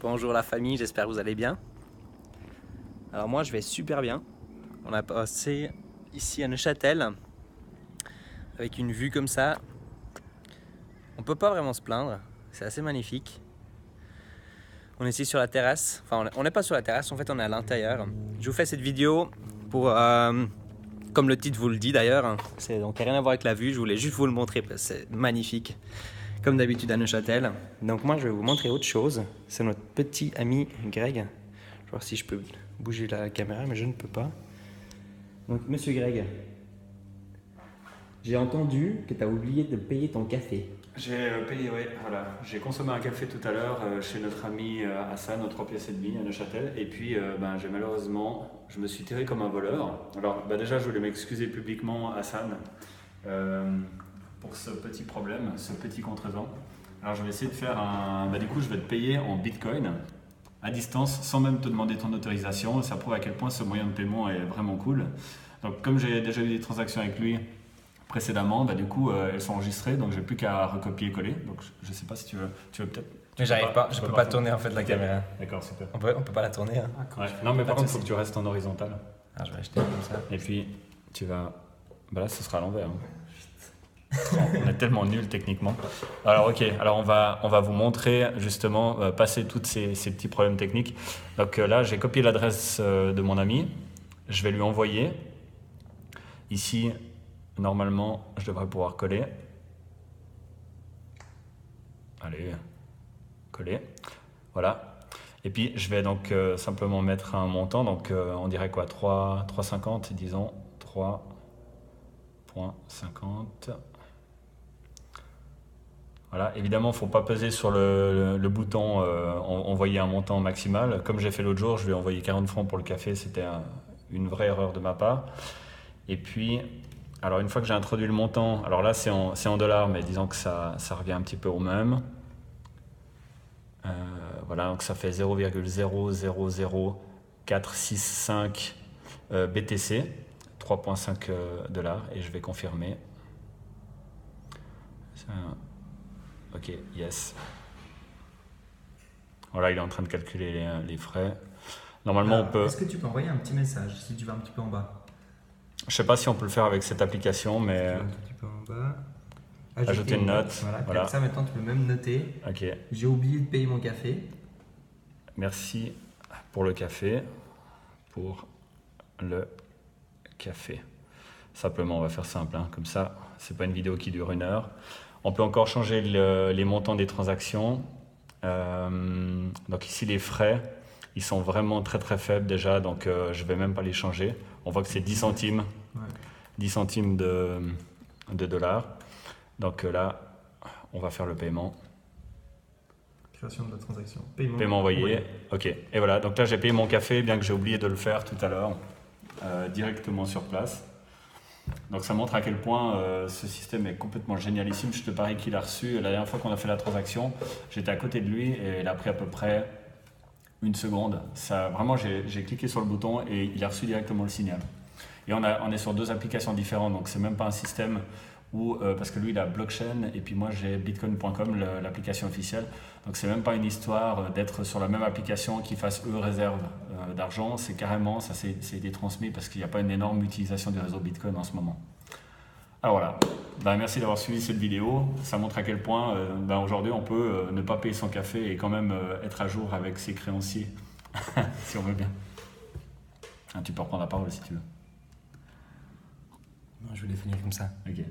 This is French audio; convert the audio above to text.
Bonjour la famille, j'espère que vous allez bien. Alors moi je vais super bien. On a passé ici à Neuchâtel avec une vue comme ça. On peut pas vraiment se plaindre, c'est assez magnifique. On est ici sur la terrasse, enfin on n'est pas sur la terrasse, en fait on est à l'intérieur. Je vous fais cette vidéo pour, comme le titre vous le dit d'ailleurs, c'est donc rien à voir avec la vue, je voulais juste vous le montrer parce que c'est magnifique. Comme d'habitude à Neuchâtel. Donc moi je vais vous montrer autre chose. C'est notre petit ami Greg. Je vais voir si je peux bouger la caméra, mais je ne peux pas. Donc monsieur Greg, j'ai entendu que tu as oublié de payer ton café. J'ai payé, oui, voilà. J'ai consommé un café tout à l'heure chez notre ami Hassan, aux 3 pièces et demie à Neuchâtel. Et puis, je me suis tiré comme un voleur. Alors, déjà, je voulais m'excuser publiquement, Hassan, pour ce petit problème, ce petit contretemps. Alors, je vais essayer de faire du coup, je vais te payer en Bitcoin, à distance, sans même te demander ton autorisation. Ça prouve à quel point ce moyen de paiement est vraiment cool. Donc, comme j'ai déjà eu des transactions avec lui précédemment, elles sont enregistrées, donc j'ai plus qu'à recopier-coller. Donc je sais pas si tu veux peut-être. Mais j'arrive pas, je peux pas tourner en fait la caméra. D'accord, super. On peut pas la tourner. Hein. Ouais. Non, mais par contre, il faut que tu restes en horizontal. Ah, je vais acheter comme ça. Et puis, tu vas. Là, ce sera à l'envers. Hein. On est tellement nuls techniquement. Alors, ok, alors on va vous montrer justement, passer tous ces petits problèmes techniques. Donc là, j'ai copié l'adresse de mon ami. Je vais lui envoyer. Ici, normalement, je devrais pouvoir coller. Allez, coller. Voilà. Et puis, je vais donc simplement mettre un montant. Donc, on dirait quoi, 3,50, disons. 3,50. Voilà. Évidemment, il ne faut pas peser sur le bouton envoyer un montant maximal. Comme j'ai fait l'autre jour, je lui ai envoyé 40 francs pour le café. C'était une vraie erreur de ma part. Et puis, alors une fois que j'ai introduit le montant, alors là c'est en dollars, mais disons que ça revient un petit peu au même. Voilà, donc ça fait 0,000465 BTC, 3,5 dollars, et je vais confirmer. Ok, yes. Voilà, il est en train de calculer les frais. Normalement, Alors, on peut. Est-ce que tu peux envoyer un petit message si tu vas un petit peu en bas? Je sais pas si on peut le faire avec cette application, mais. Un petit peu en bas. Ajouter une note. Voilà. Comme ça, maintenant, tu peux même noter. Ok. J'ai oublié de payer mon café. Merci pour le café. Pour le café. Simplement, on va faire simple. Hein. Comme ça, c'est pas une vidéo qui dure 1 heure. On peut encore changer les montants des transactions. Donc ici, les frais, ils sont vraiment très très faibles déjà. Donc je vais même pas les changer. On voit que c'est 10 centimes. Ouais. 10 centimes de dollars. Donc là, on va faire le paiement. Création de la transaction. Paiement Envoyé. Oui. Ok. Et voilà. Donc là, j'ai payé mon café, bien que j'ai oublié de le faire tout à l'heure, directement sur place. Donc ça montre à quel point ce système est complètement génialissime. Je te parie qu'il a reçu, la dernière fois qu'on a fait la transaction, j'étais à côté de lui et il a pris à peu près 1 seconde. Ça, vraiment, j'ai cliqué sur le bouton et il a reçu directement le signal. Et on est sur 2 applications différentes, donc c'est même pas un système où, parce que lui il a blockchain et puis moi j'ai bitcoin.com, l'application officielle. Donc c'est même pas une histoire d'être sur la même application qui fasse réserve d'argent, c'est carrément, ça c'est été transmis parce qu'il n'y a pas une énorme utilisation du réseau Bitcoin en ce moment. Alors voilà, merci d'avoir suivi cette vidéo, ça montre à quel point aujourd'hui on peut ne pas payer son café et quand même être à jour avec ses créanciers, si on veut bien. Tu peux reprendre la parole si tu veux. Non, je vais les finir comme ça. Ok.